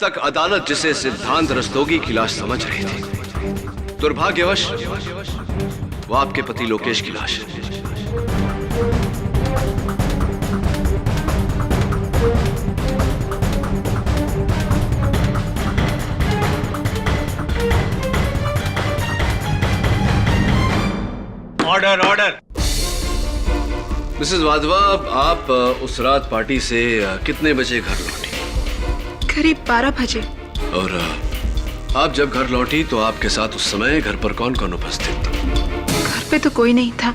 तक अदालत जिसे सिद्धांत रस्तोगी की लाश समझ रही थी, दुर्भाग्यवश वो आपके पति लोकेश की लाश है। Order order. मिसेस वाधवा, आप उस रात पार्टी से कितने बजे घर लौटी? करीब 12 बजे। और आप जब घर लौटी तो आपके साथ उस समय घर पर कौन कौन उपस्थित था? घर पे तो कोई नहीं था,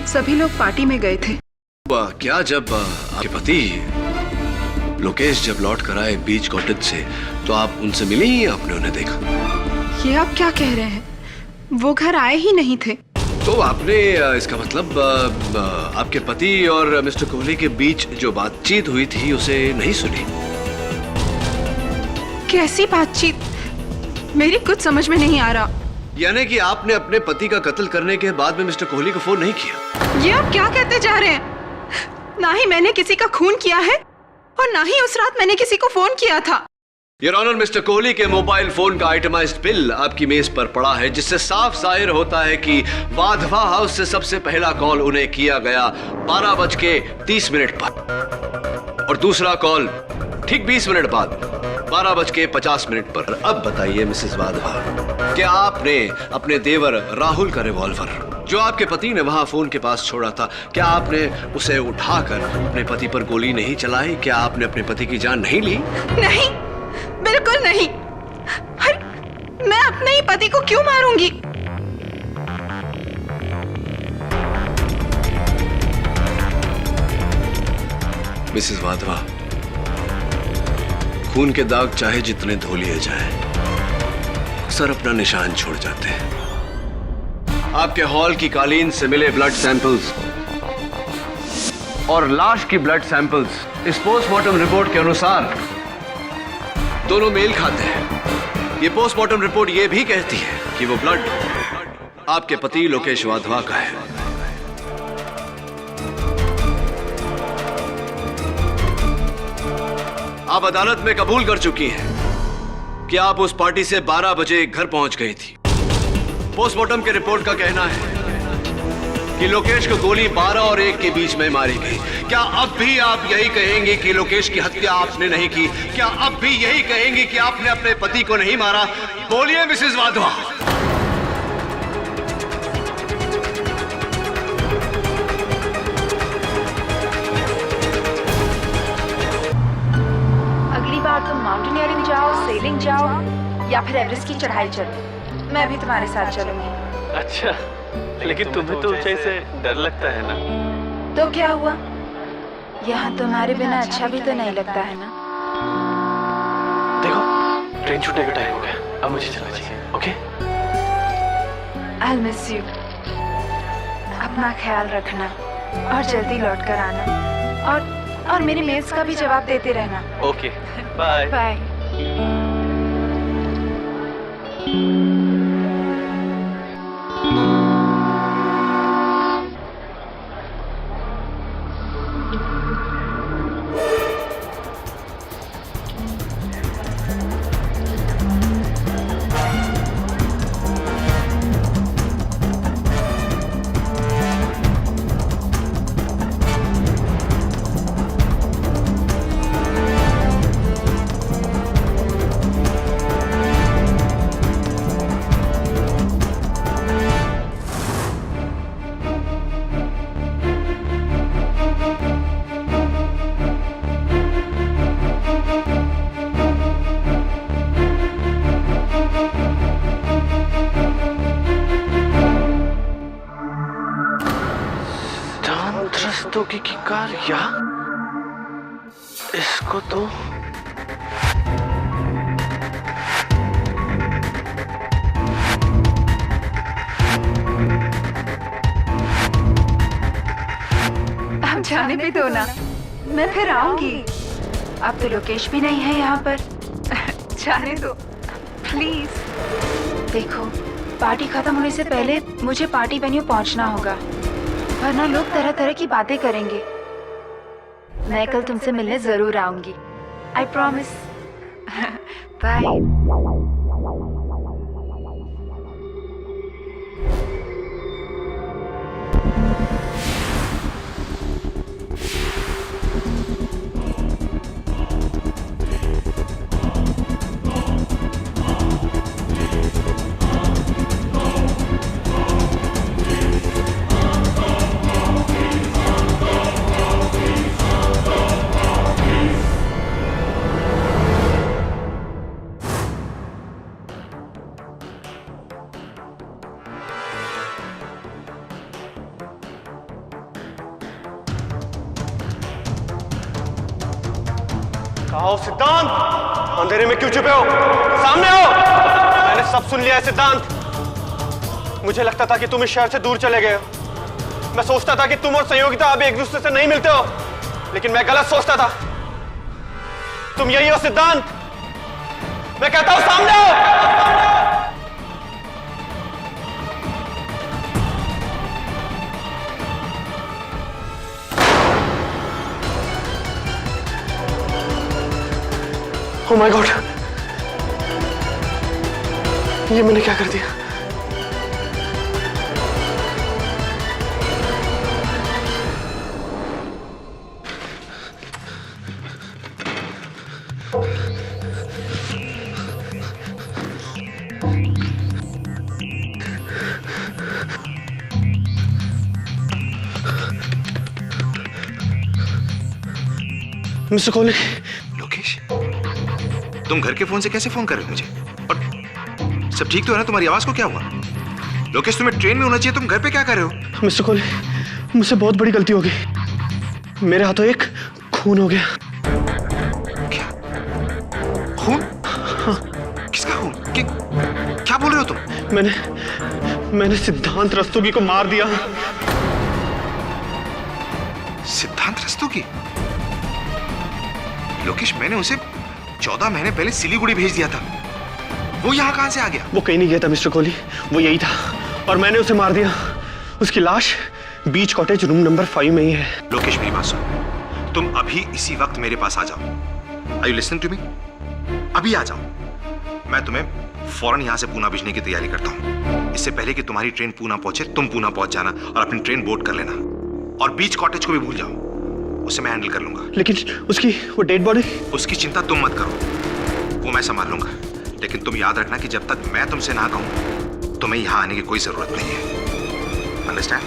सभी लोग पार्टी में गए थे। क्या जब आपके पति लोकेश जब लौट कर आए बीच कॉटेज से तो आप उनसे मिली या आपने उन्हें देखा? ये आप क्या कह रहे हैं? वो घर आए ही नहीं थे। तो आपने इसका मतलब आपके पति और मिस्टर कोहली के बीच जो बातचीत हुई थी उसे नहीं सुनी? कैसी बातचीत? मेरी कुछ समझ में नहीं आ रहा। यानी कि आपने अपने पति का कत्ल करने के बाद में मिस्टर कोहली को फोन नहीं किया? ये आप क्या कहते जा रहे हैं? ना ही मैंने किसी का खून किया है और ना ही उस रात मैंने किसी को फोन किया था। योर ऑनर, मिस्टर कोहली के मोबाइल फोन का आइटमाइज्ड बिल आपकी मेज पर पड़ा है, जिससे साफ जाहिर होता है कि वाधवा हाउस से सबसे पहला कॉल उन्हें किया गया 12:30 पर और दूसरा कॉल ठीक 20 मिनट बाद 12:50 पर। अब बताइए मिसेस वाधवा, क्या आपने अपने देवर राहुल का रिवॉल्वर जो आपके पति ने वहां फोन के पास छोड़ा था, क्या आपने उसे उठाकर अपने पति पर गोली नहीं चलाई? क्या आपने अपने पति की जान नहीं ली? नहीं, बिल्कुल नहीं। मैं अपने ही पति को क्यों मारूंगी? मिसेस वाधवा, खून के दाग चाहे जितने धो लिए जाएं, अक्सर अपना निशान छोड़ जाते हैं। आपके हॉल की कालीन से मिले ब्लड सैंपल्स और लाश की ब्लड सैंपल्स इस पोस्टमार्टम रिपोर्ट के अनुसार दोनों मेल खाते हैं। ये पोस्टमार्टम रिपोर्ट ये भी कहती है कि वो ब्लड आपके पति लोकेश वाधवा का है। आप अदालत में कबूल कर चुकी हैं कि आप उस पार्टी से 12 बजे घर पहुंच गई थी। पोस्टमार्टम के रिपोर्ट का कहना है कि लोकेश को गोली 12 और 1 के बीच में मारी गई। क्या अब भी आप यही कहेंगे कि लोकेश की हत्या आपने नहीं की? क्या अब भी यही कहेंगे कि आपने अपने पति को नहीं मारा? बोलिए मिसेस वाधवा। अगली बार तुम माउंटेनियरिंग जाओ, सेलिंग जाओ या फिर एवरेस्ट की चढ़ाई चलो, मैं भी तुम्हारे साथ चलूंगी। अच्छा, लेकिन तुम्हें तो ऊंचाई से डर लगता है ना? तो क्या हुआ, यहाँ तुम्हारे बिना अच्छा भी तो नहीं लगता है ना? देखो, ट्रेन छूटने का टाइम हो गया, अब मुझे चलना चाहिए। ओके? I'll miss you। अपना ख्याल रखना और जल्दी लौट कर आना और मेरी मेल्स का भी जवाब देते रहना। Okay, bye bye. रस्तोगी की कार या इसको तो अब जाने भी दो ना, मैं फिर आऊंगी। अब तो लोकेश भी नहीं है यहाँ पर। जाने दो प्लीज। देखो, पार्टी खत्म होने से पहले मुझे पार्टी वेन्यू पहुँचना होगा, वरना लोग तरह तरह की बातें करेंगे। मैं कल तुमसे मिलने जरूर आऊंगी, आई प्रॉमिस। बाय। आओ सिद्धांत, अंधेरे में क्यों छुपे हो? सामने आओ। मैंने सब सुन लिया है सिद्धांत। मुझे लगता था कि तुम इस शहर से दूर चले गए हो। मैं सोचता था कि तुम और संयोगिता अब एक दूसरे से नहीं मिलते हो, लेकिन मैं गलत सोचता था। तुम यही हो सिद्धांत। मैं कहता हूं सामने आओ। Oh my God! ये मैंने क्या कर दिया? मिस्टर कोहली। लोकेश, तुम घर के फोन से कैसे फोन कर रहे हो मुझे? और सब ठीक तो है ना? तुम्हारी आवाज को क्या हुआ? लोकेश, तुम्हें ट्रेन में होना चाहिए, तुम घर पे क्या कर रहे हो? मिस्टर कोहली, मुझसे बहुत बड़ी गलती हो गई। मेरे हाथों एक खून हो गया। क्या? खून? हाँ। किसका खून? क्या बोल रहे हो तुम? मैंने सिद्धांत रस्तोगी को मार दिया। सिद्धांत रस्तोगी? लोकेश, मैंने उसे 14 महीने पहले सिलीगुड़ी भेज दिया था। वो यहाँ कहां से आ गया? वो कहीं नहीं गया था मिस्टर कोहली, वो यही था और मैंने उसे मार दिया। उसकी लाश बीच कॉटेज रूम नंबर 5 में ही है। लोकेश, मेरी बात सुनो। तुम अभी इसी वक्त मेरे पास आ जाओ। Are you listening to me? अभी आ जाओ। मैं तुम्हें फौरन यहाँ से पूना भेजने की तैयारी करता हूँ। इससे पहले कि तुम्हारी ट्रेन पूना पहुंचे, तुम पूना पहुंच जाना और अपनी ट्रेन बोर्ड कर लेना। और बीच कॉटेज को भी भूल जाओ, उसे मैं हैंडल कर लूंगा। लेकिन उसकी वो डेड बॉडी? उसकी चिंता तुम मत करो, वो मैं संभाल लूंगा। लेकिन तुम याद रखना कि जब तक मैं तुमसे ना कहूं, तुम्हें यहाँ आने की कोई जरूरत नहीं है। अंडरस्टैंड?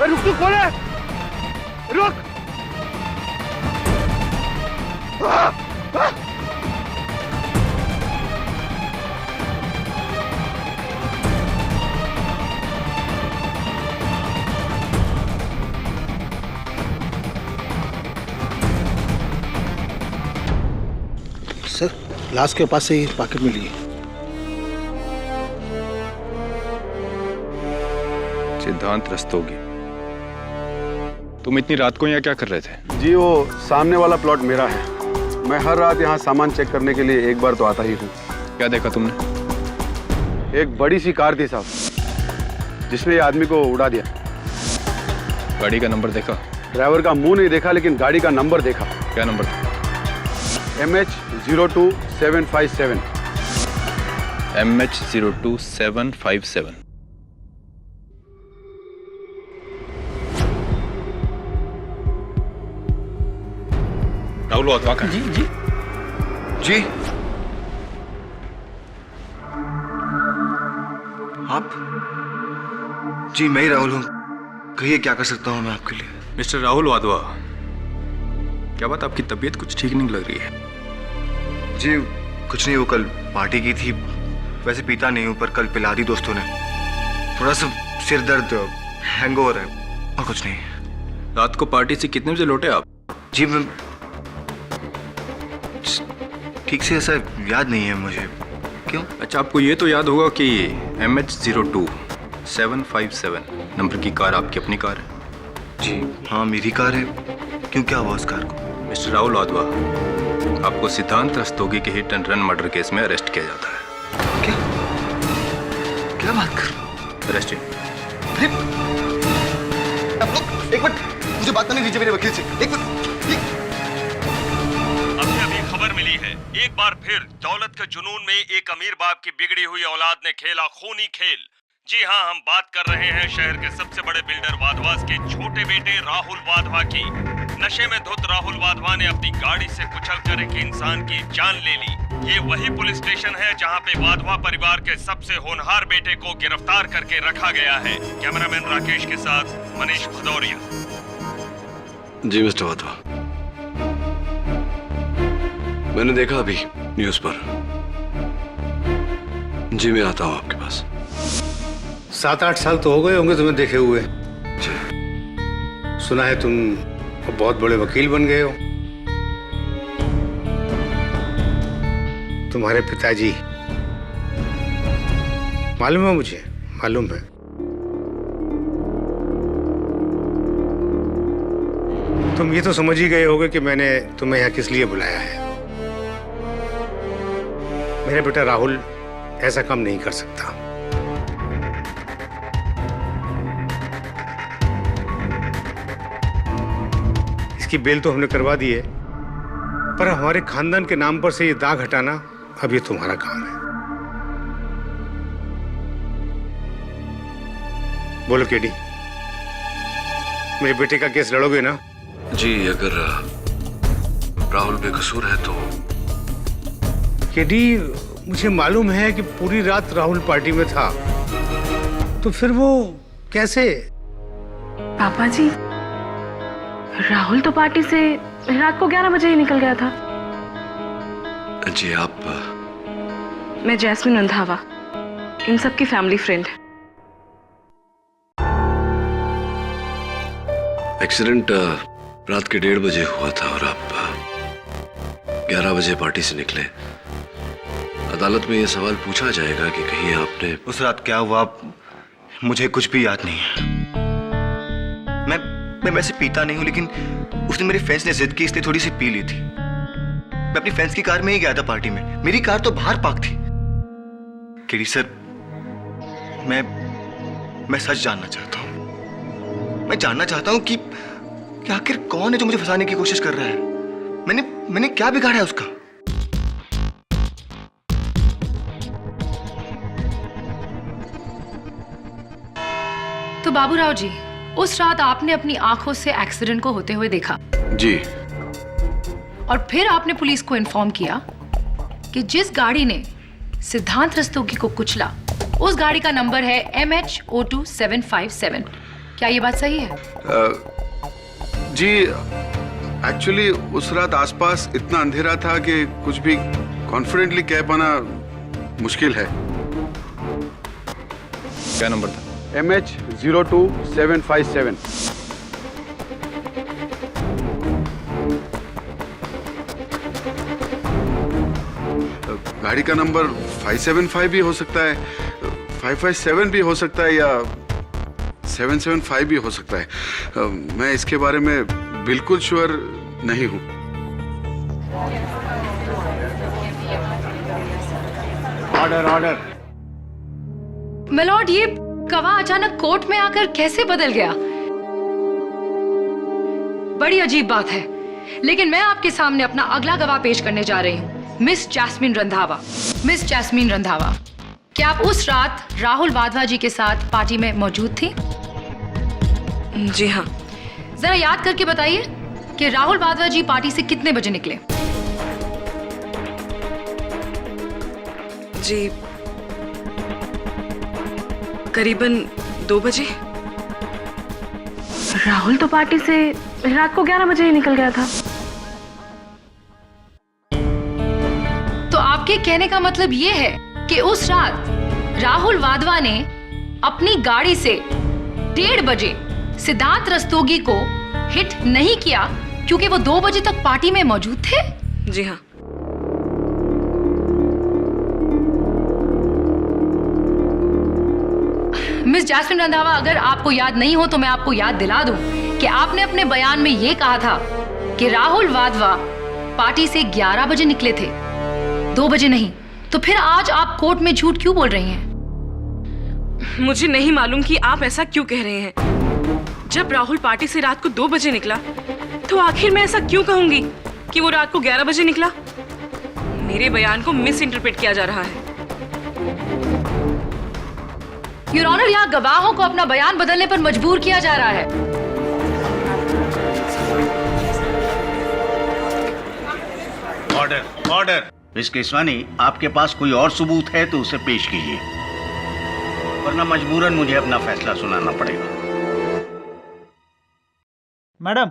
रुक तू, कौन है? रुक। सर, लाश के पास से ही पॉकेट मिली है। सिद्धांत रस्तोगी, तुम इतनी रात को यहाँ क्या कर रहे थे? जी, वो सामने वाला प्लॉट मेरा है। मैं हर रात यहाँ सामान चेक करने के लिए एक बार तो आता ही हूँ। क्या देखा तुमने? एक बड़ी सी कार थी साहब, जिसने ये आदमी को उड़ा दिया। गाड़ी का नंबर देखा? ड्राइवर का मुंह नहीं देखा, लेकिन गाड़ी का नंबर देखा। क्या number? MH02757। MH02757। Rahul Wadhwa का? जी जी जी आप? जी मैं ही राहुल हूँ। कहिए क्या कर सकता हूँ मैं आपके लिए? मिस्टर राहुल वाधवा, क्या बात, आपकी तबीयत कुछ ठीक नहीं लग रही है? जी कुछ नहीं, वो कल पार्टी की थी। वैसे पीता नहीं हूँ पर कल पिला दी दोस्तों ने। थोड़ा सा सिर दर्द, हैंगओवर है और कुछ नहीं। रात को पार्टी से कितने बजे लौटे आप? जी मैं ठीक से ऐसा याद नहीं है मुझे। क्यों? अच्छा, आपको ये तो याद होगा कि MH02757 नंबर की कार आपकी अपनी कार है? जी हाँ मेरी कार है। क्यों, क्या हुआ उस कार को? मिस्टर राहुल वाधवा, आपको सिद्धांत रस्तोगी के hit and run murder case में अरेस्ट किया जाता है। क्या क्या बात कर? अरेस्ट। अरे आप लोग एक मिनट मुझे बात करने दीजिए मेरे वकील से। एक मिनट। अभी खबर मिली है, एक बार फिर दौलत के जुनून में एक अमीर बाप की बिगड़ी हुई औलाद ने खेला खूनी खेल। जी हाँ, हम बात कर रहे हैं शहर के सबसे बड़े बिल्डर वाधवास के छोटे बेटे राहुल वाधवा की। नशे में धुत राहुल वाधवा ने अपनी गाड़ी से कुचलकर एक इंसान की जान ले ली। ये वही पुलिस स्टेशन है जहाँ पे वाधवा परिवार के सबसे होनहार बेटे को गिरफ्तार करके रखा गया है। कैमरामैन राकेश के साथ मनीष भदौरिया। जी मिस्टर वाधवा, मैंने देखा अभी न्यूज पर। जी मैं आता हूँ आपके पास। 7-8 साल तो हो गए होंगे तुम्हें देखे हुए। सुना है तुम बहुत बड़े वकील बन गए हो। तुम्हारे पिताजी, मालूम है मुझे, मालूम है। तुम ये तो समझ ही गए होगे कि मैंने तुम्हें यहाँ किस लिए बुलाया है। मेरा बेटा राहुल ऐसा काम नहीं कर सकता। इसकी बेल तो हमने करवा दी है, पर हमारे खानदान के नाम पर से ये दाग हटाना अब ये तुम्हारा काम है। बोलो केडी, मेरे बेटे का केस लड़ोगे ना? जी अगर राहुल बेकसूर है तो। केडी, मुझे मालूम है कि पूरी रात राहुल पार्टी में था, तो फिर वो कैसे? पापा जी, राहुल तो पार्टी से रात को 11 बजे ही निकल गया था। जी आप? मैं जैस्मिन रंधावा, इन सब की फैमिली फ्रेंड। एक्सीडेंट रात के 1:30 बजे हुआ था और आप 11 बजे पार्टी से निकले। अदालत में ये सवाल पूछा जाएगा कि कहीं आपने उस रात क्या हुआ मुझे कुछ भी याद नहीं है। मैं वैसे पीता नहीं हूं, लेकिन उस दिन मेरे फ्रेंड्स ने जिद की इसलिए थोड़ी सी पी ली थी। मैं अपनी फ्रेंड्स की कार में ही गया था पार्टी में। मेरी कार तो बाहर पार्क थी। केडी सर, मैं सच जानना चाहता हूं। मैं जानना चाहता हूं कि आखिर कौन है जो मुझे फंसाने की कोशिश कर रहा है। मैंने क्या बिगाड़ा है उसका? तो बाबूराव जी, उस रात आपने अपनी आंखों से एक्सीडेंट को होते हुए देखा? जी। और फिर आपने पुलिस को इन्फॉर्म किया कि जिस गाड़ी ने सिद्धांत रस्तोगी को कुचला, उस गाड़ी का नंबर है MH02757। क्या ये बात सही है? जी, एक्चुअली उस रात आसपास इतना अंधेरा था कि कुछ भी कॉन्फिडेंटली कह पाना मुश्किल है। क्या नंबर था? MH02757। गाड़ी का नंबर 575 भी हो सकता है, 557 भी हो सकता है, या 775 भी हो सकता है। मैं इसके बारे में बिल्कुल श्योर नहीं हूं। ऑर्डर। मिलॉर्ड, ये गवाह अचानक कोर्ट में आकर कैसे बदल गया? बड़ी अजीब बात है। लेकिन मैं आपके सामने अपना अगला गवाह पेश करने जा रही हूँ, miss Jasmine Randhawa. Miss Jasmine Randhawa, क्या आप उस रात राहुल वाधवा जी के साथ पार्टी में मौजूद थी? जी हाँ। जरा याद करके बताइए कि राहुल वाधवा जी पार्टी से कितने बजे निकले? जी करीबन 2 बजे। राहुल तो पार्टी से रात को 11 बजे ही निकल गया था। तो आपके कहने का मतलब ये है कि उस रात राहुल वाधवा ने अपनी गाड़ी से 1:30 बजे सिद्धांत रस्तोगी को हिट नहीं किया क्योंकि वो 2 बजे तक पार्टी में मौजूद थे? जी हाँ। मिस जैस्मिन रंधावा, अगर आपको याद नहीं हो तो मैं आपको याद दिला दूं कि आपने अपने बयान में यह कहा था कि राहुल वाधवा पार्टी से 11 बजे निकले थे, 2 बजे नहीं। तो फिर आज आप कोर्ट में झूठ क्यों बोल रही हैं? मुझे नहीं मालूम कि आप ऐसा क्यों कह रहे हैं। जब राहुल पार्टी से रात को 2 बजे निकला तो आखिर मैं ऐसा क्यों कहूंगी कि वो रात को 11 बजे निकला? मेरे बयान को मिस इंटरप्रेट किया जा रहा है। योर ऑनर, यहाँ गवाहों को अपना बयान बदलने पर मजबूर किया जा रहा है। Order order. मिस केसवानी, आपके पास कोई और सबूत है तो उसे पेश कीजिए, वरना मजबूरन मुझे अपना फैसला सुनाना पड़ेगा। Madam,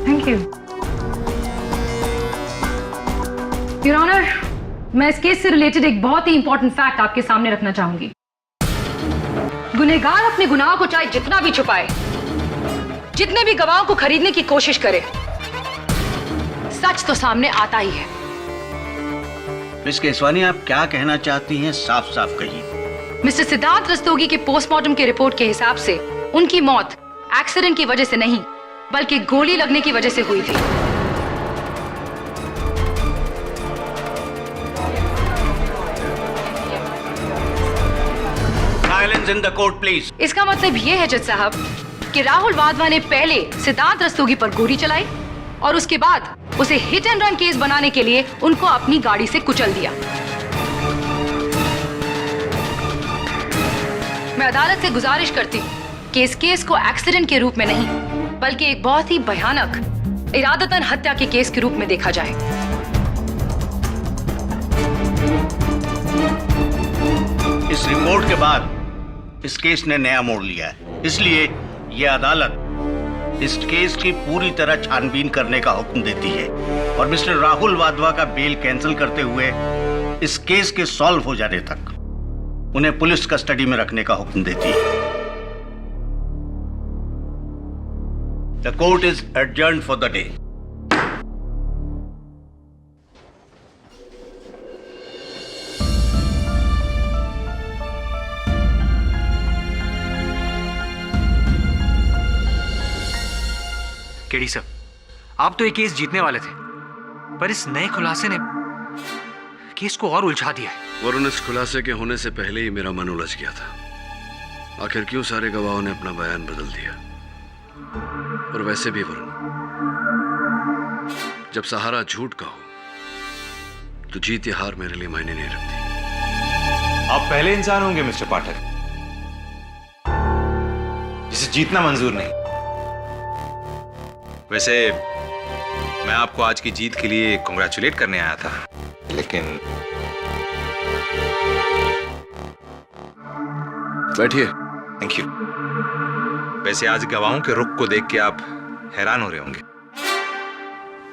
thank you. Your honour, मैं इस केस से रिलेटेड एक बहुत ही इंपॉर्टेंट फैक्ट आपके सामने रखना चाहूंगी। गुनहगार अपने गुनाह को चाहे जितना भी छुपाए, जितने भी गवाहों को खरीदने की कोशिश करे, सच तो सामने आता ही है। मिस केसवानी, आप क्या कहना चाहती हैं? साफ साफ कहिए। मिस्टर सिद्धांत रस्तोगी के पोस्टमार्टम के रिपोर्ट के हिसाब से उनकी मौत एक्सीडेंट की वजह से नहीं बल्कि गोली लगने की वजह से हुई थी। Silence in the court please. इसका मतलब यह है जज साहब कि राहुल वाधवा ने पहले सिद्धांत रस्तोगी पर गोली चलाई और उसके बाद उसे हिट एंड रन केस बनाने के लिए उनको अपनी गाड़ी से कुचल दिया। मैं अदालत से गुजारिश करती हूँ कि इस केस को एक्सीडेंट के रूप में नहीं बल्कि एक बहुत ही भयानक इरादतन हत्या के केस के रूप में देखा जाए। इस रिपोर्ट के बाद इस केस ने नया मोड़ लिया है, इसलिए यह अदालत इस केस की पूरी तरह छानबीन करने का हुक्म देती है और मिस्टर राहुल वाधवा का बेल कैंसिल करते हुए इस केस के सॉल्व हो जाने तक उन्हें पुलिस कस्टडी में रखने का हुक्म देती है। The court is adjourned for the day. KD sir, आप तो ये केस जीतने वाले थे, पर इस नए खुलासे ने केस को और उलझा दिया है। वरुण, इस खुलासे के होने से पहले ही मेरा मन उलझ गया था। आखिर क्यों सारे गवाहों ने अपना बयान बदल दिया? और वैसे भी वरुण, जब सहारा झूठ का हो तो जीत या हार मेरे लिए मायने नहीं रखती। आप पहले इंसान होंगे मिस्टर पाठक जिसे जीतना मंजूर नहीं। वैसे मैं आपको आज की जीत के लिए कांग्रेचुलेट करने आया था, लेकिन बैठिए। Thank you. वैसे आज गवाहों के रुख को देख के आप हैरान हो रहे होंगे।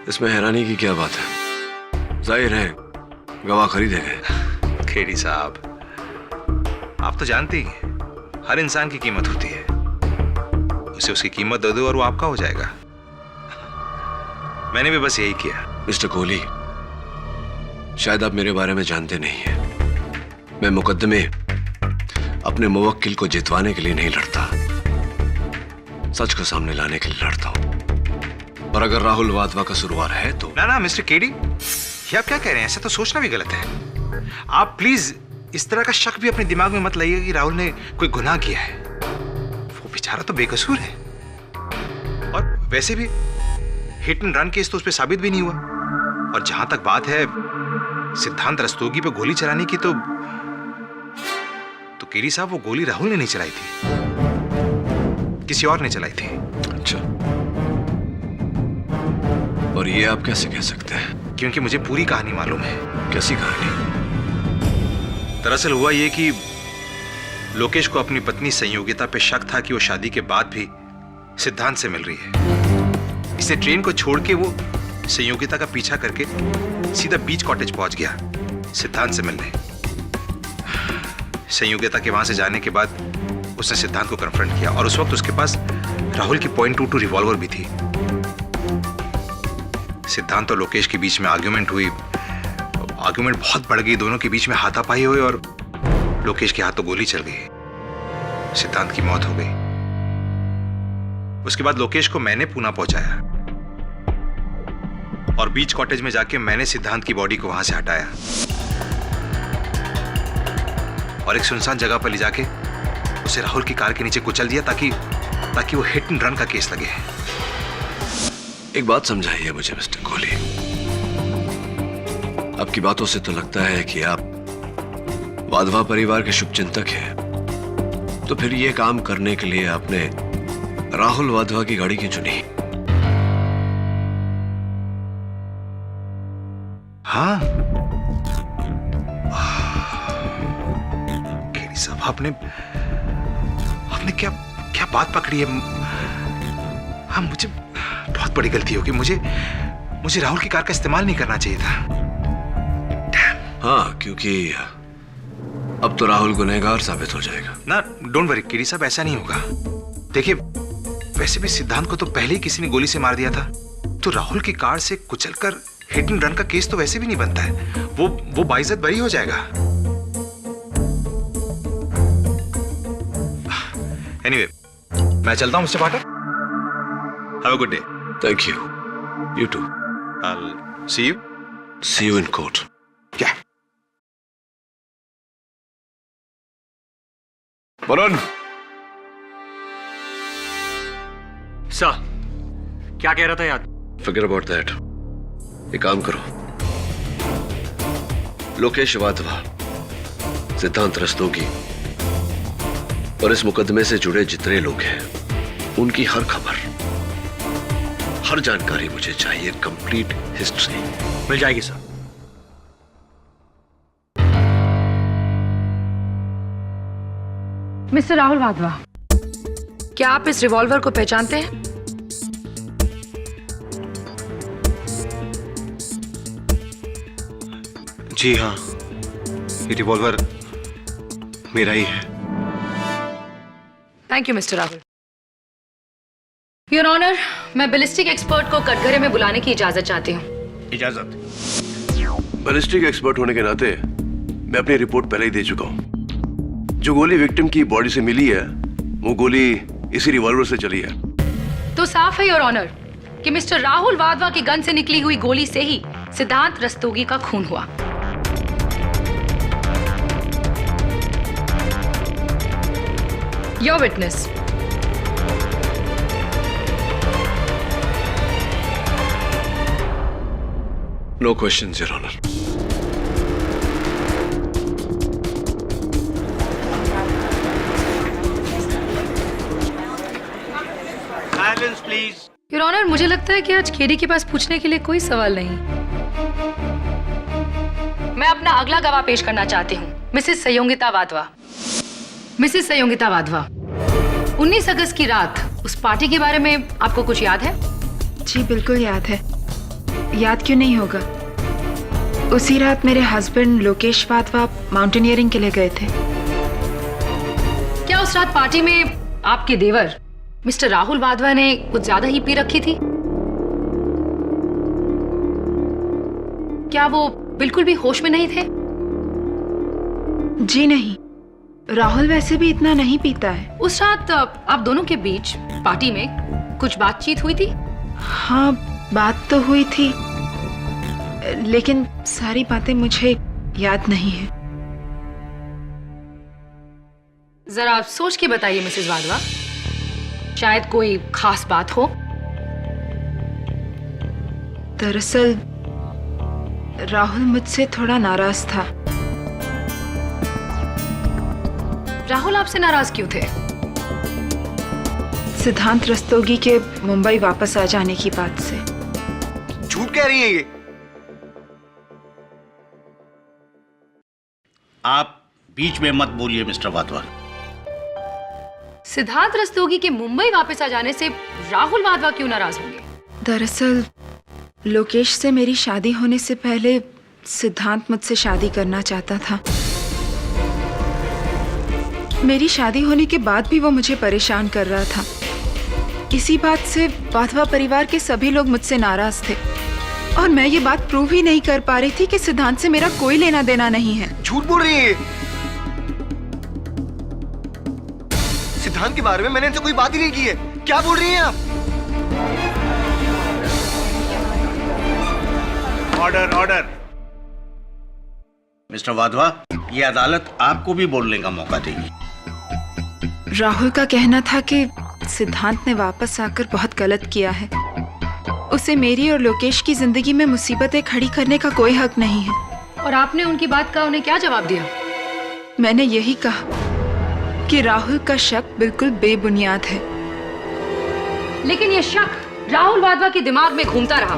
इसमें हैरानी की क्या बात है? जाहिर है गवाह खरीदे गए। खेड़ी साहब, आप तो जानते ही हैं हर इंसान की कीमत होती है। उसे उसकी कीमत दे दो और वो आपका हो जाएगा। मैंने भी बस यही किया। मिस्टर कोहली, शायद आप मेरे बारे में जानते नहीं हैं। मैं मुकदमे अपने मुवक्किल को जितवाने के लिए नहीं लड़ता, सच को सामने लाने के लिए लड़ता हूं। और अगर राहुल वाधवा का कसूरवार है तो ना मिस्टर केडी, ये आप क्या कह रहे हैं? ऐसा तो सोचना भी गलत है। आप प्लीज इस तरह का शक भी अपने दिमाग में मत लाइए कि राहुल ने कोई गुनाह किया है। वो बेचारा तो बेकसूर है। और वैसे भी हिट एंड रन केस तो उस पर साबित भी नहीं हुआ। और जहां तक बात है सिद्धांत रस्तोगी पे गोली चलाने की, तो कीरी साहब, वो गोली राहुल ने नहीं चलाई थी, किसी और ने चलाई थी। अच्छा, और ये आप कैसे कह सकते हैं? क्योंकि मुझे पूरी कहानी मालूम है। कैसी कहानी? दरअसल हुआ ये कि लोकेश को अपनी पत्नी संयोगिता पे शक था कि वो शादी के बाद भी सिद्धांत से मिल रही है। इसलिए ट्रेन को छोड़ के वो संयोगिता का पीछा करके सीधा बीच कॉटेज पहुंच गया सिद्धांत से मिलने। संयोगिता के वहां से जाने के बाद उसने सिद्धांत को कन्फ्रंट किया और उस वक्त उसके पास राहुल की .22 रिवॉल्वर भी थी। सिद्धांत और लोकेश के बीच में आर्ग्यूमेंट हुई, आर्ग्यूमेंट बहुत बढ़ गई, दोनों के बीच में हाथापाई हुई और लोकेश के हाथों गोली चल गई। सिद्धांत की मौत हो गई। उसके बाद लोकेश को मैंने पूना पहुंचाया और बीच कॉटेज में जाके मैंने सिद्धांत की बॉडी को वहां से हटाया और एक सुनसान जगह पर ले जाके उसे राहुल की कार के नीचे कुचल दिया ताकि वो हिट एंड रन का केस लगे। एक बात समझाइए मुझे मिस्टर कोहली, आपकी बातों से तो लगता है कि आप वाधवा परिवार के शुभचिंतक हैं। तो फिर ये काम करने के लिए आपने राहुल वाधवा की गाड़ी क्यों चुनी? हाँ, केरी साहब, आपने क्या बात पकड़ी है? हाँ, मुझे बहुत बड़ी गलती होगी। मुझे राहुल की कार का इस्तेमाल नहीं करना चाहिए था। हाँ, क्योंकि अब तो राहुल गुनहगार साबित हो जाएगा ना। डोंट वरी केरी साहब, ऐसा नहीं होगा। देखिए, वैसे भी सिद्धांत को तो पहले ही किसी ने गोली से मार दिया था, तो राहुल की कार से कुचलकर हिट एंड रन का केस तो वैसे भी नहीं बनता है। वो बाइज्जत बरी हो जाएगा। एनीवे, मैं चलता हूं mister Potter. Have a good day. Thank you. You too. I'll see you. See you in court. क्या? वरुण। सर, क्या कह रहा था यार? Forget about that. एक काम करो, लोकेश वाधवा, सिद्धांत रस्तोगी और इस मुकदमे से जुड़े जितने लोग हैं, उनकी हर खबर, हर जानकारी मुझे चाहिए। कंप्लीट हिस्ट्री मिल जाएगी सर। मिस्टर राहुल वाधवा, क्या आप इस रिवॉल्वर को पहचानते हैं? जी हाँ, ये रिवॉल्वर मेरा ही है। Thank you mister Rahul. Your honour, मैं बैलिस्टिक एक्सपर्ट को कटघरे में बुलाने की इजाजत चाहती हूँ। इजाजत। बैलिस्टिक एक्सपर्ट होने के नाते मैं अपनी रिपोर्ट पहले ही दे चुका हूँ। जो गोली विक्टिम की बॉडी से मिली है, वो गोली इसी रिवॉल्वर से चली है। तो साफ है योर ऑनर कि मिस्टर राहुल वाधवा की गन से निकली हुई गोली से ही सिद्धांत रस्तोगी का खून हुआ। Your witness. No questions, Your Honor. Silence, please. Your honour, मुझे लगता है कि आज केडी के पास पूछने के लिए कोई सवाल नहीं। मैं अपना अगला गवाह पेश करना चाहती हूँ, मिसेस संयोगिता वाधवा। मिसेस संयोगिता वाधवा, 19 अगस्त की रात उस पार्टी के बारे में आपको कुछ याद है? जी बिल्कुल याद है। याद क्यों नहीं होगा? उसी रात मेरे हस्बैंड लोकेश वाधवा माउंटेनियरिंग के लिए गए थे। क्या उस रात पार्टी में आपके देवर मिस्टर राहुल वाधवा ने कुछ ज्यादा ही पी रखी थी? क्या वो बिल्कुल भी होश में नहीं थे? जी नहीं, राहुल वैसे भी इतना नहीं पीता है। उस रात आप दोनों के बीच पार्टी में कुछ बातचीत हुई थी? हाँ, बात तो हुई थी, लेकिन सारी बातें मुझे याद नहीं है। जरा सोच के बताइए मिसेस वाधवा, शायद कोई खास बात हो। दरअसल राहुल मुझसे थोड़ा नाराज था। राहुल आपसे नाराज क्यों थे? सिद्धांत रस्तोगी के मुंबई वापस आ जाने की बात से। झूठ कह रही है ये। आप बीच में मत बोलिए मिस्टर वाधवा। सिद्धांत रस्तोगी के मुंबई वापस आ जाने से राहुल वाधवा क्यों नाराज होंगे? दरअसल लोकेश से मेरी शादी होने से पहले सिद्धांत मुझसे शादी करना चाहता था। मेरी शादी होने के बाद भी वो मुझे परेशान कर रहा था। इसी बात से वाधवा परिवार के सभी लोग मुझसे नाराज थे और मैं ये बात प्रूव ही नहीं कर पा रही थी कि सिद्धांत से मेरा कोई लेना देना नहीं है। झूठ बोल रही है। सिद्धांत के बारे में मैंने इनसे कोई बात ही नहीं की है। क्या बोल रही हैं आप? Order order. मिस्टर वाधवा, ये अदालत आपको भी बोलने का मौका देगी। राहुल का कहना था कि सिद्धांत ने वापस आकर बहुत गलत किया है। उसे मेरी और लोकेश की जिंदगी में मुसीबतें खड़ी करने का कोई हक नहीं है। और आपने उनकी बात का उन्हें क्या जवाब दिया? मैंने यही कहा कि राहुल का शक बिल्कुल बेबुनियाद है। लेकिन ये शक राहुल वाधवा के दिमाग में घूमता रहा।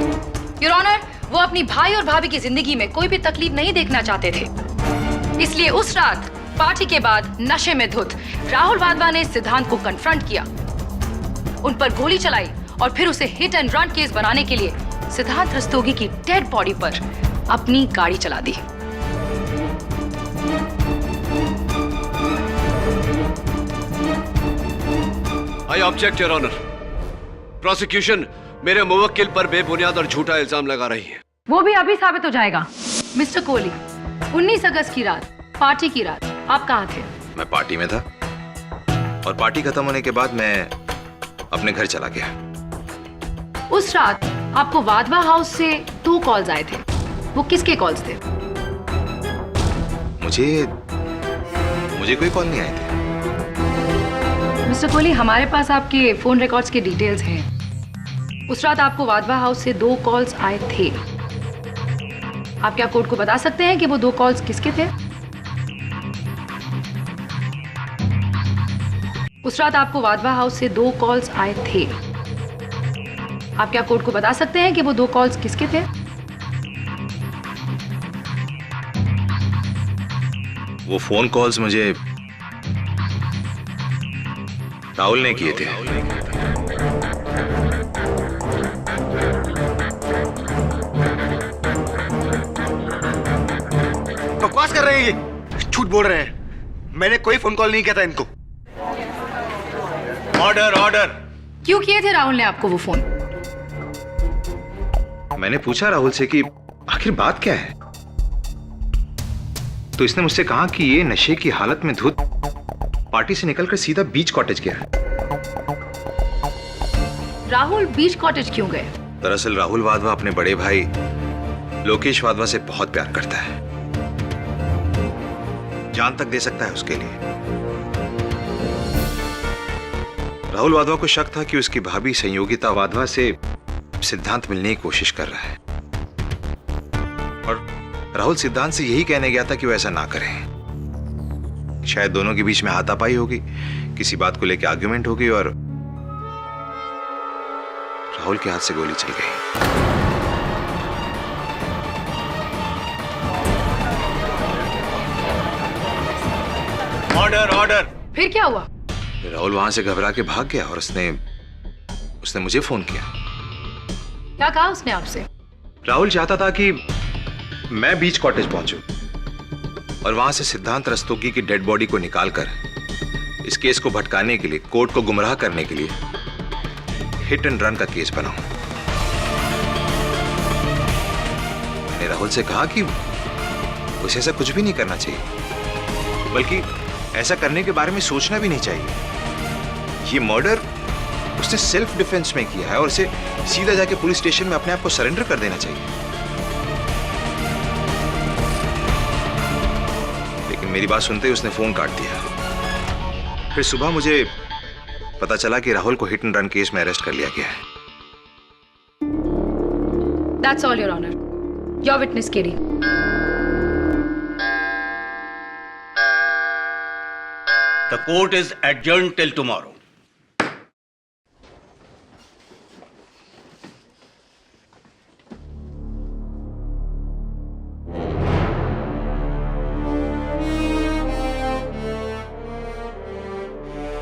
योर ऑनर, वो अपनी भाई और भाभी की जिंदगी में कोई भी तकलीफ नहीं देखना चाहते थे। इसलिए उस रात पार्टी के बाद नशे में धुत राहुल वाधवा ने सिद्धांत को कन्फ्रंट किया, उन पर गोली चलाई और फिर उसे हिट एंड रन केस बनाने के लिए सिद्धांत रस्तोगी की डेड बॉडी पर अपनी गाड़ी चला दी। I object your honour. Prosecution मेरे मुवक्किल पर बेबुनियाद और झूठा इल्जाम लगा रही है। वो भी अभी साबित हो जाएगा। मिस्टर कोहली, 19 अगस्त की रात, पार्टी की रात, आप कहाँ थे? मैं पार्टी में था और पार्टी खत्म होने के बाद मैं अपने घर चला गया। उस रात आपको वाधवा हाउस से 2 कॉल्स आए थे। वो किसके कॉल्स थे? मुझे कोई कॉल नहीं आए थे। मिस्टर कोहली, हमारे पास आपके फोन रिकॉर्ड्स के डिटेल्स हैं। उस रात आपको वाधवा हाउस से 2 कॉल्स आए थे। आप क्या कोर्ट को बता सकते हैं कि वो 2 कॉल्स किसके थे? उस रात आपको वाधवा हाउस से 2 कॉल्स आए थे। आप क्या कोर्ट को बता सकते हैं कि वो 2 कॉल्स किसके थे? वो फोन कॉल्स मुझे राहुल ने किए थे। बकवास कर रहे हैं ये, झूठ बोल रहे हैं। मैंने कोई फोन कॉल नहीं किया था इनको। Order order. क्यों किए थे राहुल ने आपको वो फोन? मैंने पूछा राहुल से कि आखिर बात क्या है, तो इसने मुझसे कहा कि ये नशे की हालत में धुत पार्टी से निकलकर सीधा बीच कॉटेज गया। राहुल बीच कॉटेज क्यों गए? दरअसल राहुल वाधवा अपने बड़े भाई लोकेश वाधवा से बहुत प्यार करता है, जान तक दे सकता है उसके लिए। राहुल वाधवा को शक था कि उसकी भाभी संयोगिता वाधवा से सिद्धांत मिलने की कोशिश कर रहा है और राहुल सिद्धांत से यही कहने गया था कि वो ऐसा ना करे। शायद दोनों के बीच में हाथापाई होगी, किसी बात को लेकर आर्गुमेंट होगी और राहुल के हाथ से गोली चल गई। Order order. फिर क्या हुआ? राहुल वहां से घबरा के भाग गया और उसने मुझे फोन किया। क्या कहा उसने आपसे? राहुल चाहता था कि मैं बीच कॉटेज पहुंचूं और वहां से सिद्धांत रस्तोगी की डेड बॉडी को निकालकर इस केस को भटकाने के लिए, कोर्ट को गुमराह करने के लिए हिट एंड रन का केस बनाऊं। मैंने राहुल से कहा कि उसे ऐसा कुछ भी नहीं करना चाहिए, बल्कि ऐसा करने के बारे में सोचना भी नहीं चाहिए। ये मर्डर उसने सेल्फ डिफेंस में किया है और उसे सीधा जाके पुलिस स्टेशन में अपने आप को सरेंडर कर देना चाहिए। लेकिन मेरी बात सुनते ही उसने फोन काट दिया। फिर सुबह मुझे पता चला कि राहुल को हिट एंड रन केस में अरेस्ट कर लिया गया है। That's all, Your Honor. Your witness, Katie. The court is adjourned till tomorrow.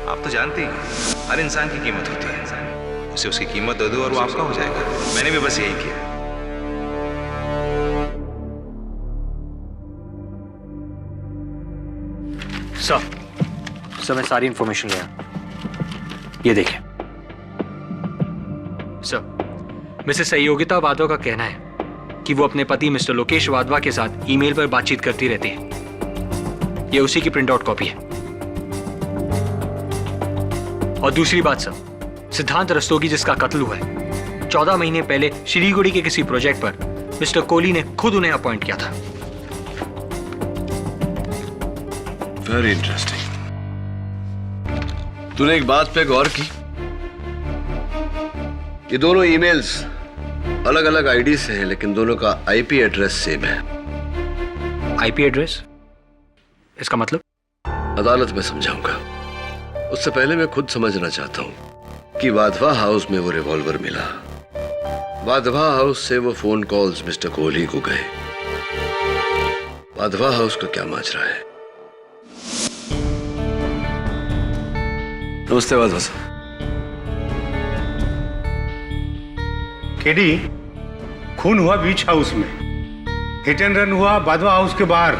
आप तो जानते ही हैं, हर इंसान की कीमत होती है। उसे उसकी कीमत दे दो और वो आपका हो जाएगा। मैंने भी बस यही किया। सर मैं सारी इंफॉर्मेशन ले आया। ये देखें सर, मिसेस सहयोगिता वाधवा का कहना है कि वो अपने पति मिस्टर लोकेश वाधवा के साथ ईमेल पर बातचीत करती रहती है। ये उसी की प्रिंट आउट कॉपी है। और दूसरी बात सर, सिद्धांत रस्तोगी जिसका कत्ल हुआ है, 14 महीने पहले शिलीगुड़ी के किसी प्रोजेक्ट पर मिस्टर कोहली ने खुद उन्हें अपॉइंट किया था। Very interesting. तूने एक बात पे गौर की? ये दोनों ईमेल्स अलग अलग आईडी से हैं, लेकिन दोनों का आईपी एड्रेस सेम है। IP address? इसका मतलब? अदालत में समझाऊंगा। उससे पहले मैं खुद समझना चाहता हूं कि वाधवा हाउस में वो रिवॉल्वर मिला, वाधवा हाउस से वो फोन कॉल्स मिस्टर कोहली को गए, वाधवा हाउस का क्या माजरा है। नमस्ते वाधवा साहब। केडी, खून हुआ बीच हाउस में, हिट एंड रन हुआ वाधवा हाउस के बाहर,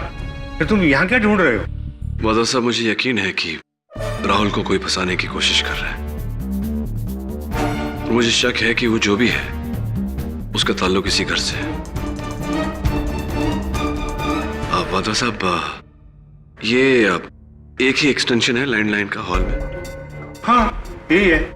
फिर तुम यहाँ क्या ढूंढ रहे हो? वाधवा साहब, मुझे यकीन है कि राहुल को कोई फंसाने की कोशिश कर रहा है। और मुझे शक है कि वो जो भी है उसका ताल्लुक इसी घर से है। वाधवा साहब, ये एक ही एक्सटेंशन है लैंडलाइन का हॉल में? हाँ, यही है।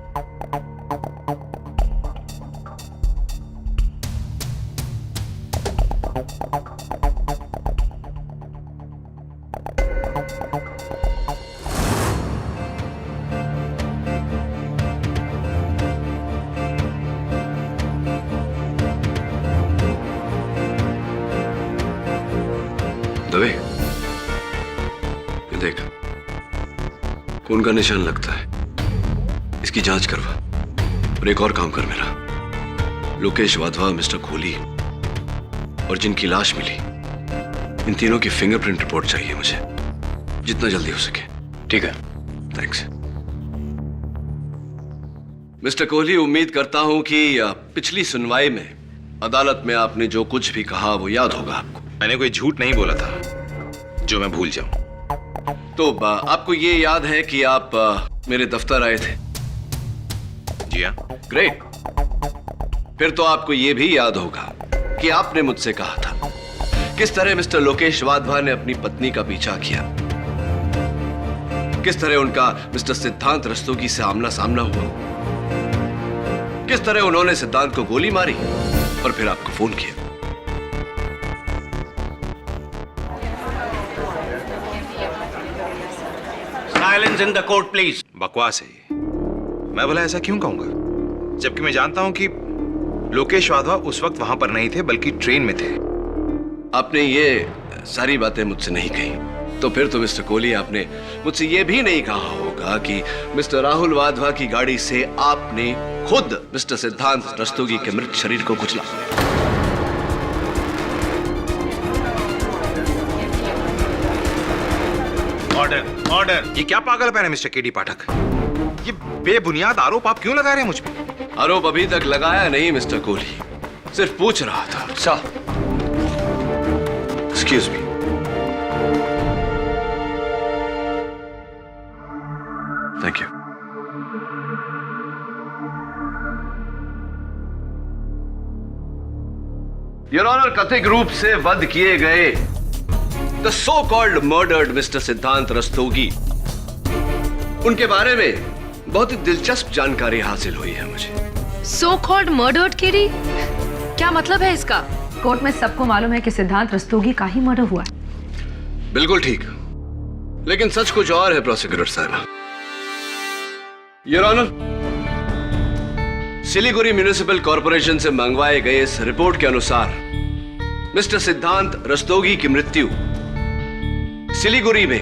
दवे, ये देख, खून का निशान लगता है। इसकी जांच करवा और एक और काम कर मेरा। लोकेश वाधवा, मिस्टर कोहली और जिनकी लाश मिली, इन तीनों की फिंगरप्रिंट रिपोर्ट चाहिए मुझे, जितना जल्दी हो सके। ठीक है, थैंक्स। मिस्टर कोहली, उम्मीद करता हूं कि पिछली सुनवाई में अदालत में आपने जो कुछ भी कहा वो याद होगा आपको। मैंने कोई झूठ नहीं बोला था जो मैं भूल जाऊं। तो आपको ये याद है कि आप मेरे दफ्तर आए थे? जी हाँ। ग्रेट। फिर तो आपको यह भी याद होगा कि आपने मुझसे कहा था किस तरह मिस्टर लोकेश वाधवा ने अपनी पत्नी का पीछा किया, किस तरह उनका मिस्टर सिद्धांत रस्तोगी से आमना सामना हुआ, किस तरह उन्होंने सिद्धांत को गोली मारी और फिर आपको फोन किया। Silence in the court please. बकवास है ये। मैं भला ऐसा क्यों कहूंगा, जबकि मैं जानता हूं कि लोकेश वाधवा उस वक्त वहां पर नहीं थे बल्कि ट्रेन में थे। आपने ये सारी बातें मुझसे नहीं कही, तो फिर तो मिस्टर कोहली आपने मुझसे ये भी नहीं कहा होगा कि मिस्टर राहुल वाधवा की गाड़ी से आपने खुद मिस्टर सिद्धांत रस्तोगी के मृत शरीर को कुचला। Order, order. ये क्या पागलपन है मिस्टर केडी पाठक? ये बेबुनियाद आरोप आप क्यों लगा रहे हैं मुझ पे? आरोप अभी तक लगाया नहीं मिस्टर कोहली, सिर्फ पूछ रहा था। Sir, excuse me. Thank you. Your honour, कथित रूप से वध किए गए the so called murdered mister Siddhant Rastogi, उनके बारे में बहुत ही दिलचस्प जानकारी हासिल हुई है मुझे। सो कॉल्ड मर्डर्ड केडी? क्या मतलब है इसका? कोर्ट में सबको मालूम है कि सिद्धांत रस्तोगी का ही मर्डर हुआ है। बिल्कुल ठीक, लेकिन सच कुछ और है प्रोसिक्यूटर साहब। Your honour, Siliguri municipal corporation से मंगवाए गए इस रिपोर्ट के अनुसार मिस्टर सिद्धांत रस्तोगी की मृत्यु सिलीगुड़ी में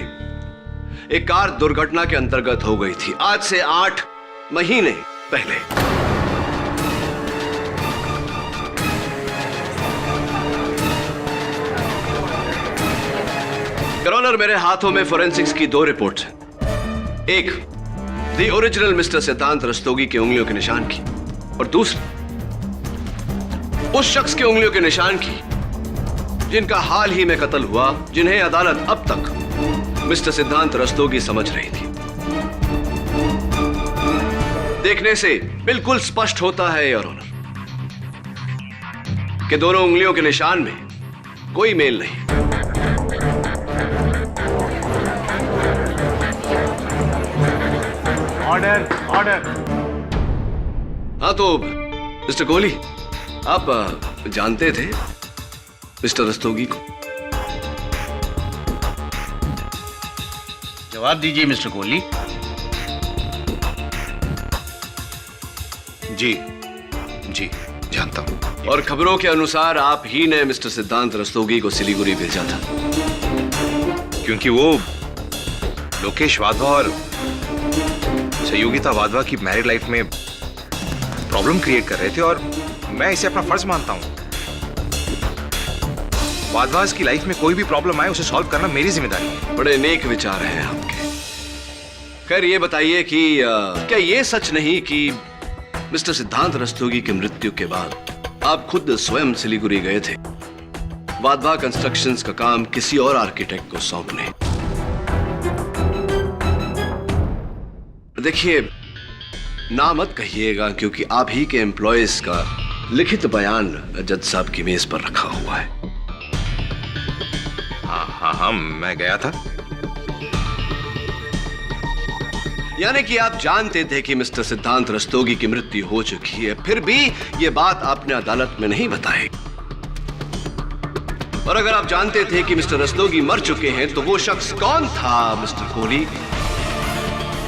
एक कार दुर्घटना के अंतर्गत हो गई थी, आज से 8 महीने पहले। योर ऑनर, मेरे हाथों में फोरेंसिक्स की 2 रिपोर्ट्स हैं। एक the original mister Siddhant Rastogi की उंगलियों के निशान की, और दूसरी उस शख्स के उंगलियों के निशान की जिनका हाल ही में कत्ल हुआ, जिन्हें अदालत अब तक मिस्टर सिद्धांत रस्तोगी समझ रही थी। देखने से बिल्कुल स्पष्ट होता है योर ऑनर कि दोनों उंगलियों के निशान में कोई मेल नहीं। Order order. हाँ तो मिस्टर कोहली, आप जानते थे मिस्टर रस्तोगी को? जवाब दीजिए मिस्टर कोहली। जी जी जानता हूं। और खबरों के अनुसार आप ही ने मिस्टर सिद्धांत रस्तोगी को सिलीगुड़ी भेजा था, क्योंकि वो लोकेश वाधवा और सहयोगिता वाधवा की मैरिड लाइफ में प्रॉब्लम क्रिएट कर रहे थे, और मैं इसे अपना फर्ज मानता हूं। वाधवास की लाइफ में कोई भी प्रॉब्लम आए उसे सॉल्व करना मेरी जिम्मेदारी है। बड़े नेक विचार हैं आपके। खैर ये बताइए कि क्या ये सच नहीं कि मिस्टर सिद्धांत रस्तोगी की मृत्यु के बाद आप खुद स्वयं सिलीगुड़ी गए थे वाधवा कंस्ट्रक्शंस का काम किसी और आर्किटेक्ट को सौंपने? देखिए, ना मत कहिएगा, क्योंकि आप ही के एम्प्लॉयज का लिखित बयान जज साहब की मेज पर रखा हुआ है। हाँ, मैं गया था। यानी कि आप जानते थे कि मिस्टर सिद्धांत रस्तोगी की मृत्यु हो चुकी है, फिर भी यह बात आपने अदालत में नहीं बताई। और अगर आप जानते थे कि मिस्टर रस्तोगी मर चुके हैं, तो वो शख्स कौन था मिस्टर कोहली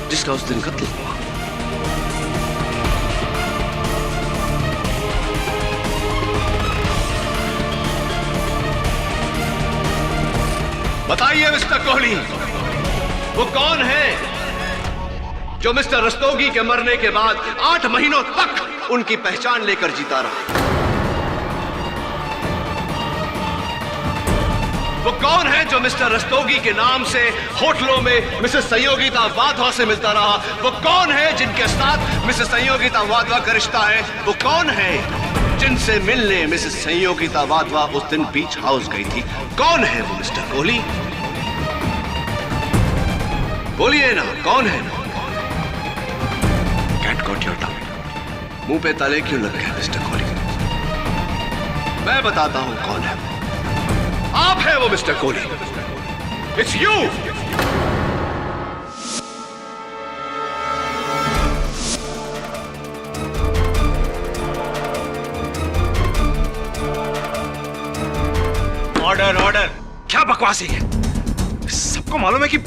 जिसका उस दिन कत्ल हुआ? बताइए मिस्टर कोहली, वो कौन है जो मिस्टर रस्तोगी के मरने के बाद 8 महीनों तक उनकी पहचान लेकर जीता रहा? वो कौन है जो मिस्टर रस्तोगी के नाम से होटलों में मिसेस सहयोगिता वाधवा से मिलता रहा? वो कौन है जिनके साथ मिसेस सहयोगिता वाधवा का रिश्ता है? वो कौन है जिनसे मिलने मिसेस सहयोगिता वाधवा उस दिन बीच हाउस गई थी? कौन है वो मिस्टर कोहली? बोलिए ना, कौन है? Cat got your tongue. मुंह पे ताले क्यों लग गए मिस्टर कोहली? मैं बताता हूं कौन है। आप है वो mister Kohli. It's you. Order order. क्या बकवास है? सबको मालूम है कि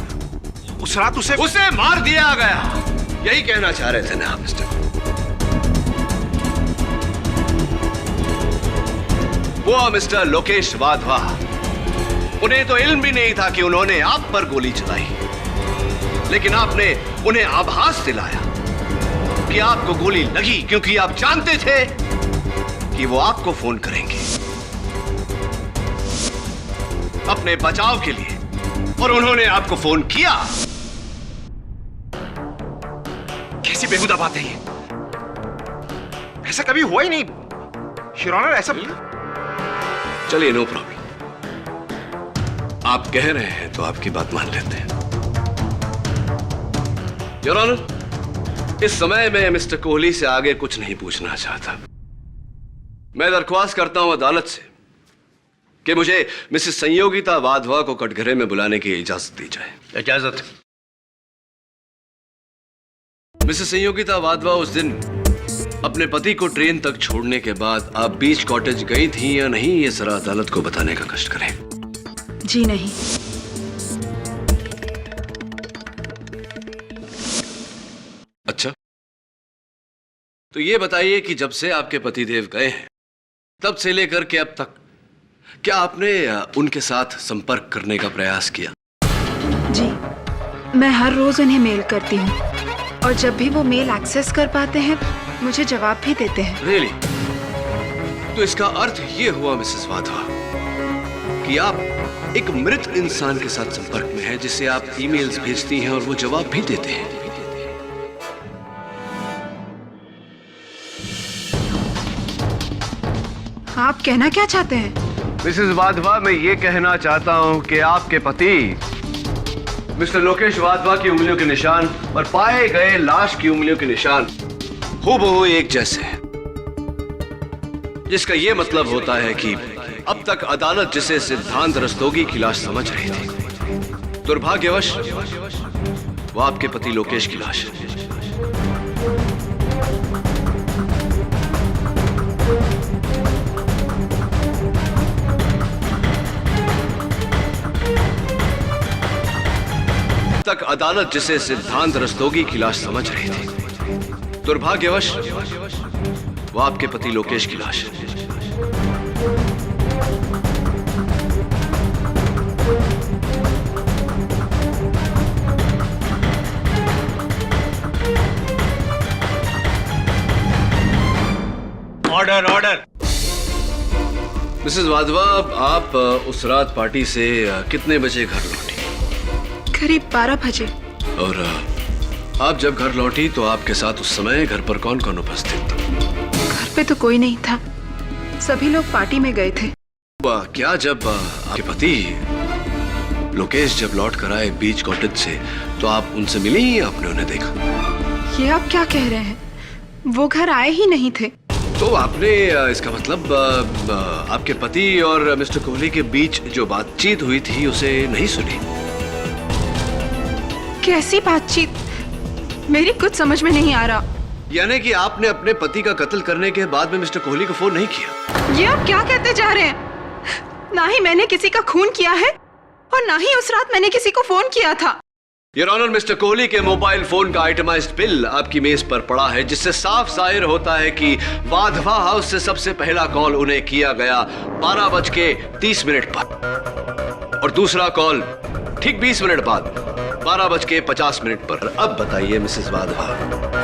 उस रात उसे मार दिया गया। यही कहना चाह रहे थे ना आप मिस्टर? वो मिस्टर लोकेश वाधवा, उन्हें तो इल्म भी नहीं था कि उन्होंने आप पर गोली चलाई, लेकिन आपने उन्हें आभास दिलाया कि आपको गोली लगी, क्योंकि आप जानते थे कि वो आपको फोन करेंगे अपने बचाव के लिए, और उन्होंने आपको फोन किया। कैसी बेहुदा बात है ये? ऐसा कभी हुआ ही नहीं योर ऑनर। ऐसा चलिए, नो प्रॉब्लम। आप कह रहे हैं तो आपकी बात मान लेते हैं। योर ऑनर, इस समय मैं मिस्टर कोहली से आगे कुछ नहीं पूछना चाहता। मैं दरख्वास्त करता हूं अदालत से कि मुझे मिसेस सहयोगिता वाधवा को कटघरे में बुलाने की इजाजत दी जाए। इजाजत। मिसेस सहयोगिता वाधवा उस दिन अपने पति को ट्रेन तक छोड़ने के बाद आप बीच कॉटेज गई थी या नहीं, ये जरा अदालत को बताने का कष्ट करें। जी नहीं। अच्छा, तो ये बताइए कि जब से आपके पतिदेव गए हैं तब से लेकर के अब तक क्या आपने उनके साथ संपर्क करने का प्रयास किया? जी। मैं हर रोज उन्हें मेल करती हूँ और जब भी वो मेल एक्सेस कर पाते हैं मुझे जवाब भी देते हैं। रियली? तो इसका अर्थ ये हुआ मिसेस वाधवा कि आप एक मृत इंसान के साथ संपर्क में हैं जिसे आप ईमेल्स भेजती हैं और वो जवाब भी देते हैं। आप कहना क्या चाहते हैं? मिसेस वाधवा, मैं ये कहना चाहता हूँ कि आपके पति मिस्टर लोकेश वाधवा की उंगलियों के निशान और पाए गए लाश की उंगलियों के निशान हूबहू एक जैसे हैं, जिसका ये मतलब होता है कि अब तक अदालत जिसे सिद्धांत रस्तोगी की लाश समझ रही थी, दुर्भाग्यवश वो आपके पति लोकेश की लाश है। तक अदालत जिसे सिद्धांत रस्तोगी की लाश समझ रही थी, दुर्भाग्यवश वो आपके पति लोकेश की लाश है। Order order. मिसेस वाधवा, आप उस रात पार्टी से कितने बजे घर लौटी? करीब 12 बजे। और आप जब घर लौटी तो आपके साथ उस समय घर पर कौन कौन उपस्थित था? घर पे तो कोई नहीं था, सभी लोग पार्टी में गए थे। क्या जब आपके पति लोकेश जब लौट कर आए बीच कॉटेज से तो आप उनसे मिली या आपने उन्हें देखा? ये आप क्या कह रहे हैं? वो घर आए ही नहीं थे। तो आपने इसका मतलब आपके पति और मिस्टर कोहली के बीच जो बातचीत हुई थी उसे नहीं सुनी? कैसी बातचीत? मेरी कुछ समझ में नहीं आ रहा। यानी कि आपने अपने पति का कत्ल करने के बाद में मिस्टर कोहली को फोन नहीं किया? ये आप क्या कहते जा रहे हैं? ना ही मैंने किसी का खून किया है और ना ही उस रात मैंने किसी को फोन किया था। योर ऑनर, मिस्टर कोहली के मोबाइल फोन का आइटमाइज्ड बिल आपकी मेज पर पड़ा है, जिससे साफ जाहिर होता है कि वाधवा हाउस से सबसे पहला कॉल उन्हें किया गया 12:30 पर और दूसरा कॉल ठीक 20 मिनट बाद 12:50 पर। अब बताइए मिसेस वाधवा,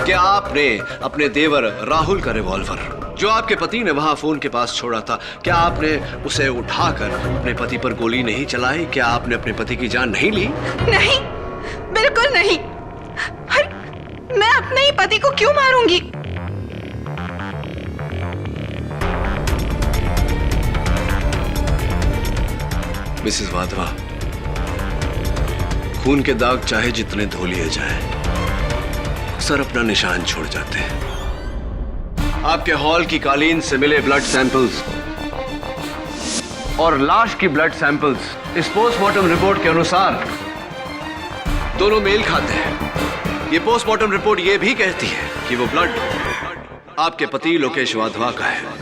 क्या आपने अपने देवर राहुल का रिवॉल्वर जो आपके पति ने वहां फोन के पास छोड़ा था, क्या आपने उसे उठाकर अपने पति पर गोली नहीं चलाई? क्या आपने अपने पति की जान नहीं ली? नहीं, बिल्कुल नहीं। मैं अपने ही पति को क्यों मारूंगी? मिसेस वाधवा, खून के दाग चाहे जितने धो लिए जाएं, अक्सर अपना निशान छोड़ जाते हैं। आपके हॉल की कालीन से मिले ब्लड सैंपल्स और लाश की ब्लड सैंपल्स इस पोस्टमार्टम रिपोर्ट के अनुसार दोनों मेल खाते हैं। ये पोस्टमार्टम रिपोर्ट ये भी कहती है कि वो ब्लड आपके पति लोकेश वाधवा का है।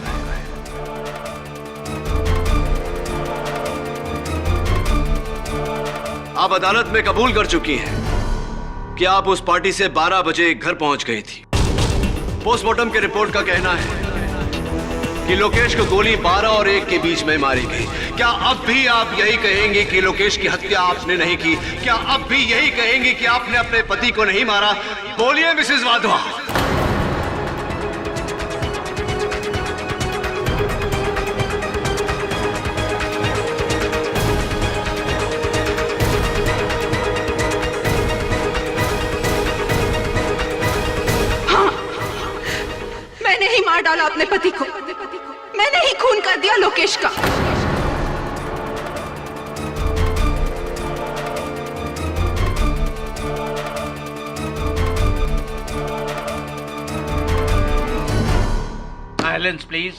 आप अदालत में कबूल कर चुकी हैं कि आप उस पार्टी से 12 बजे घर पहुंच गई थी। पोस्टमार्टम के रिपोर्ट का कहना है कि लोकेश को गोली 12 और 1 के बीच में मारी गई। क्या अब भी आप यही कहेंगे कि लोकेश की हत्या आपने नहीं की? क्या अब भी यही कहेंगे कि आपने अपने पति को नहीं मारा? बोलिए मिसेस वाधवा। मैंने ही मार डाला अपने पति को, मैंने ही खून कर दिया लोकेश का। Silence please.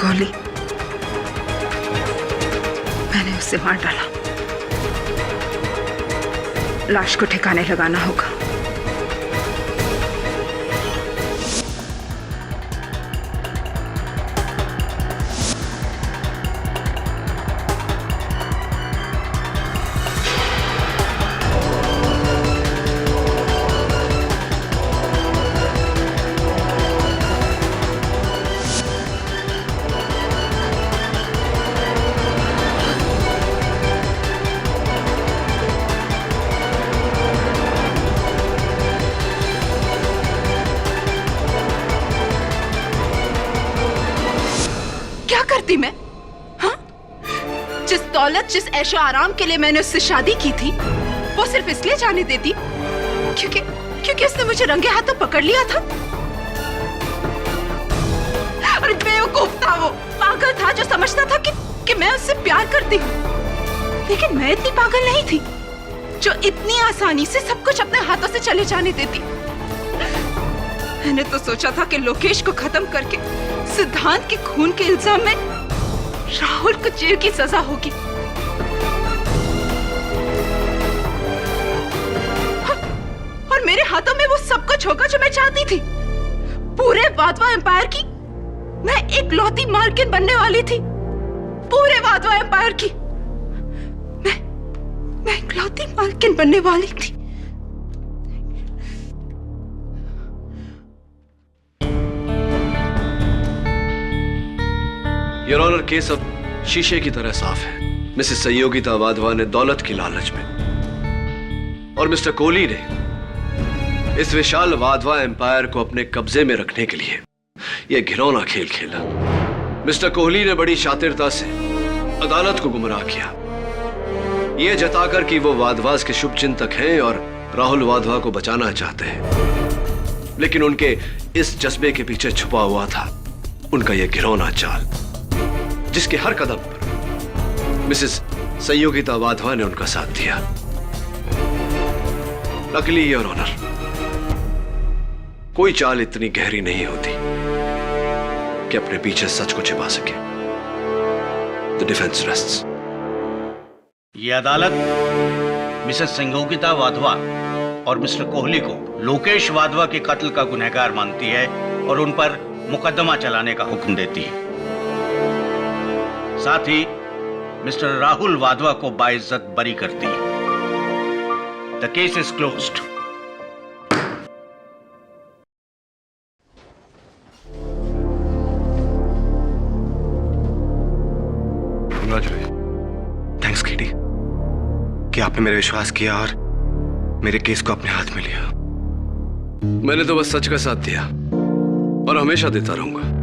कोहली, मैंने उसे मार डाला। लाश को ठिकाने लगाना होगा। करती मैं? हाँ? जिस दौलत, जिस ऐशो आराम के लिए मैंने उससे शादी की थी, वो सिर्फ इसलिए जाने देती क्योंकि उसने मुझे रंगे हाथों पकड़ लिया था। अरे बेवकूफ था वो, पागल था जो समझता था कि मैं उससे प्यार करती हूँ। लेकिन मैं इतनी पागल नहीं थी जो इतनी आसानी से सब कुछ अपने हाथों से चले जाने देती। मैंने तो सोचा था कि लोकेश को खत्म करके सिद्धांत के खून के इल्जाम में राहुल को जेल की सजा होगी। और मेरे हाथों में वो सब कुछ होगा जो मैं चाहती थी। पूरे वाधवा एम्पायर की मैं इकलौती मालकिन बनने वाली थी। पूरे वाधवा एम्पायर की मैं इकलौती मालकिन बनने वाली थी। योर ऑनर, केस अब शीशे की तरह साफ है। मिसेस संयोगिता वाधवा ने दौलत की लालच में और मिस्टर कोहली ने इस विशाल वाधवा एम्पायर को अपने कब्जे में रखने के लिए यह घिनौना खेल खेला। मिस्टर कोहली ने बड़ी शातिरता से अदालत को गुमराह किया, यह जताकर कि वो वाधवास के शुभ चिंतक हैं और राहुल वाधवा को बचाना चाहते हैं। लेकिन उनके इस जज्बे के पीछे छुपा हुआ था उनका यह घिनौना चाल, जिसके हर कदम पर मिसेस संयोगिता वाधवा ने उनका साथ दिया। लकीली योर ऑनर, कोई चाल इतनी गहरी नहीं होती कि अपने पीछे सच को छिपा सके। The defence rests. ये अदालत मिसेस संयोगिता वाधवा और मिस्टर कोहली को लोकेश वाधवा के कत्ल का गुनहगार मानती है और उन पर मुकदमा चलाने का हुक्म देती है। साथ ही मिस्टर राहुल वाधवा को बाइज्जत बरी करती है। The case is closed. Thanks Katie कि आपने मेरे विश्वास किया और मेरे केस को अपने हाथ में लिया। मैंने तो बस सच का साथ दिया और हमेशा देता रहूंगा।